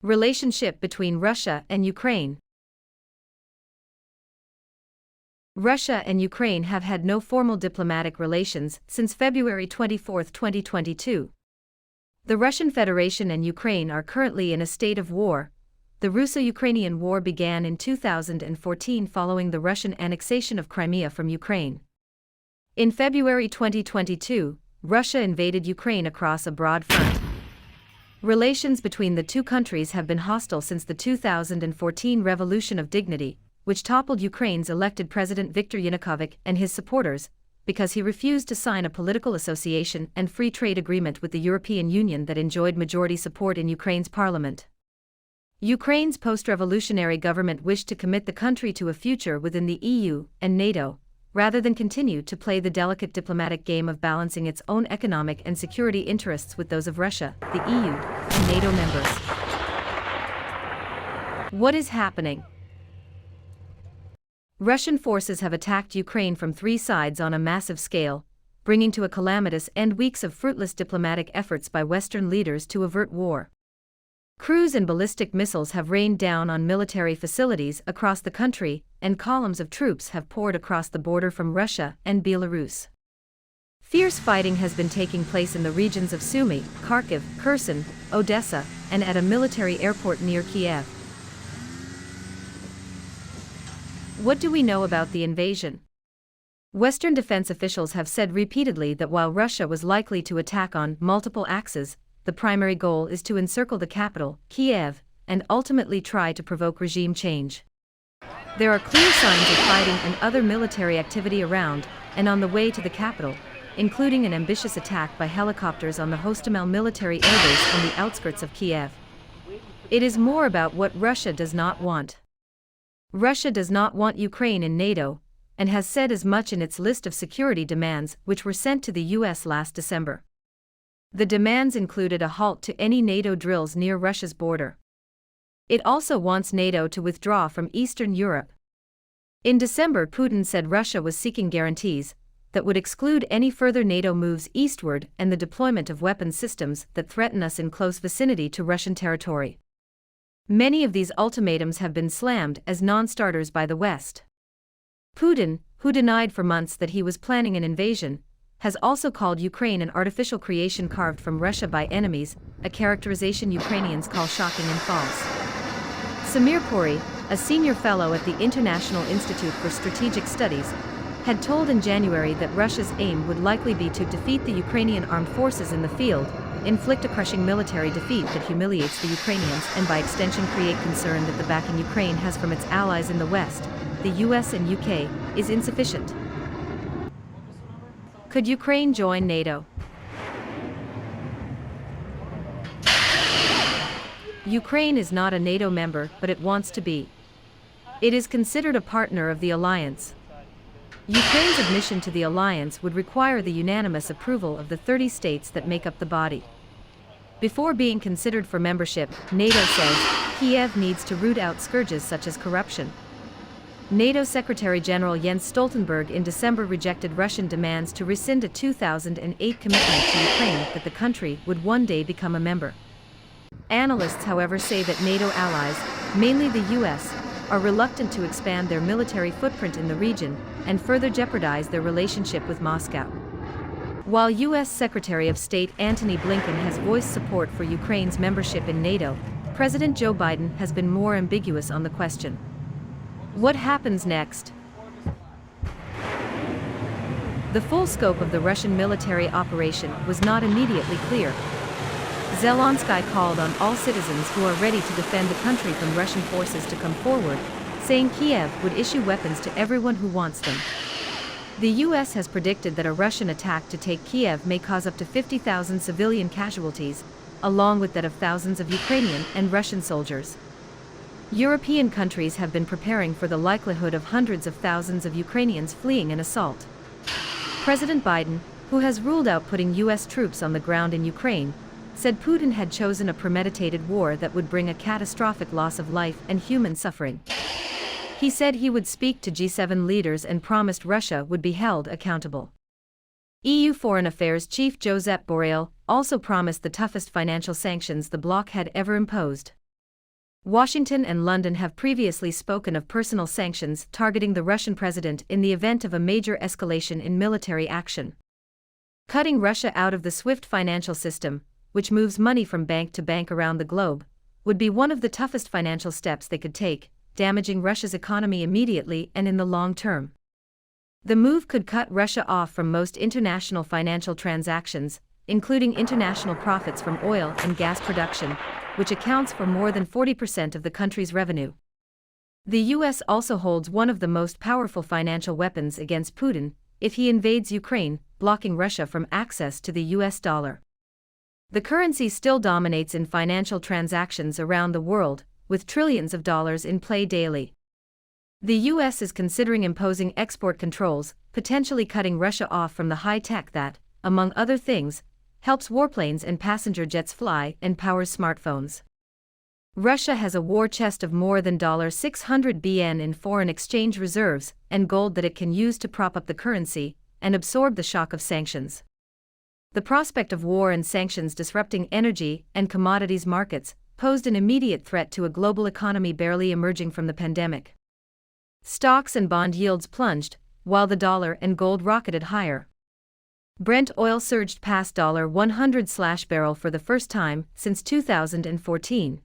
Relationship between Russia and Ukraine. Russia and Ukraine have had no formal diplomatic relations since February 24, 2022. The Russian Federation and Ukraine are currently in a state of war. The Russo-Ukrainian War began in 2014 following the Russian annexation of Crimea from Ukraine. In February 2022, Russia invaded Ukraine across a broad front. Relations between the two countries have been hostile since the 2014 Revolution of Dignity, which toppled Ukraine's elected President Viktor Yanukovych and his supporters, because he refused to sign a political association and free trade agreement with the European Union that enjoyed majority support in Ukraine's parliament. Ukraine's post-revolutionary government wished to commit the country to a future within the EU and NATO, rather than continue to play the delicate diplomatic game of balancing its own economic and security interests with those of Russia, the EU, and NATO members. What is happening? Russian forces have attacked Ukraine from three sides on a massive scale, bringing to a calamitous end weeks of fruitless diplomatic efforts by Western leaders to avert war. Cruise and ballistic missiles have rained down on military facilities across the country, and columns of troops have poured across the border from Russia and Belarus. Fierce fighting has been taking place in the regions of Sumy, Kharkiv, Kherson, Odessa, and at a military airport near Kyiv. What do we know about the invasion? Western defense officials have said repeatedly that while Russia was likely to attack on multiple axes, the primary goal is to encircle the capital, Kyiv, and ultimately try to provoke regime change. There are clear signs of fighting and other military activity around and on the way to the capital, including an ambitious attack by helicopters on the Hostomel military airbase on the outskirts of Kyiv. It is more about what Russia does not want. Russia does not want Ukraine in NATO, and has said as much in its list of security demands which were sent to the US last December. The demands included a halt to any NATO drills near Russia's border. It also wants NATO to withdraw from Eastern Europe. In December, Putin said Russia was seeking guarantees that would exclude any further NATO moves eastward and the deployment of weapons systems that threaten us in close vicinity to Russian territory. Many of these ultimatums have been slammed as non-starters by the West. Putin, who denied for months that he was planning an invasion, has also called Ukraine an artificial creation carved from Russia by enemies, a characterization Ukrainians call shocking and false. Samir Puri, a senior fellow at the International Institute for Strategic Studies, had told in January that Russia's aim would likely be to defeat the Ukrainian armed forces in the field, inflict a crushing military defeat that humiliates the Ukrainians and by extension create concern that the backing Ukraine has from its allies in the West, the US and UK, is insufficient. Could Ukraine join NATO? Ukraine is not a NATO member, but it wants to be. It is considered a partner of the alliance. Ukraine's admission to the alliance would require the unanimous approval of the 30 states that make up the body. Before being considered for membership, NATO says Kyiv needs to root out scourges such as corruption. NATO Secretary-General Jens Stoltenberg in December rejected Russian demands to rescind a 2008 commitment to Ukraine that the country would one day become a member. Analysts, however, say that NATO allies, mainly the US, are reluctant to expand their military footprint in the region and further jeopardize their relationship with Moscow. While US Secretary of State Antony Blinken has voiced support for Ukraine's membership in NATO, President Joe Biden has been more ambiguous on the question. What happens next? The full scope of the Russian military operation was not immediately clear. Zelenskyy called on all citizens who are ready to defend the country from Russian forces to come forward, saying Kyiv would issue weapons to everyone who wants them. The US has predicted that a Russian attack to take Kyiv may cause up to 50,000 civilian casualties, along with that of thousands of Ukrainian and Russian soldiers. European countries have been preparing for the likelihood of hundreds of thousands of Ukrainians fleeing an assault. President Biden, who has ruled out putting US troops on the ground in Ukraine, said Putin had chosen a premeditated war that would bring a catastrophic loss of life and human suffering. He said he would speak to G7 leaders and promised Russia would be held accountable. EU Foreign Affairs Chief Josep Borrell also promised the toughest financial sanctions the bloc had ever imposed. Washington and London have previously spoken of personal sanctions targeting the Russian president in the event of a major escalation in military action. Cutting Russia out of the SWIFT financial system, which moves money from bank to bank around the globe, would be one of the toughest financial steps they could take, damaging Russia's economy immediately and in the long term. The move could cut Russia off from most international financial transactions, including international profits from oil and gas production, which accounts for more than 40% of the country's revenue. The US also holds one of the most powerful financial weapons against Putin if he invades Ukraine, blocking Russia from access to the US dollar. The currency still dominates in financial transactions around the world, with trillions of dollars in play daily. The US is considering imposing export controls, potentially cutting Russia off from the high tech that, among other things, helps warplanes and passenger jets fly and powers smartphones. Russia has a war chest of more than $600 billion in foreign exchange reserves and gold that it can use to prop up the currency and absorb the shock of sanctions. The prospect of war and sanctions disrupting energy and commodities markets posed an immediate threat to a global economy barely emerging from the pandemic. Stocks and bond yields plunged, while the dollar and gold rocketed higher. Brent oil surged past $100/barrel for the first time since 2014,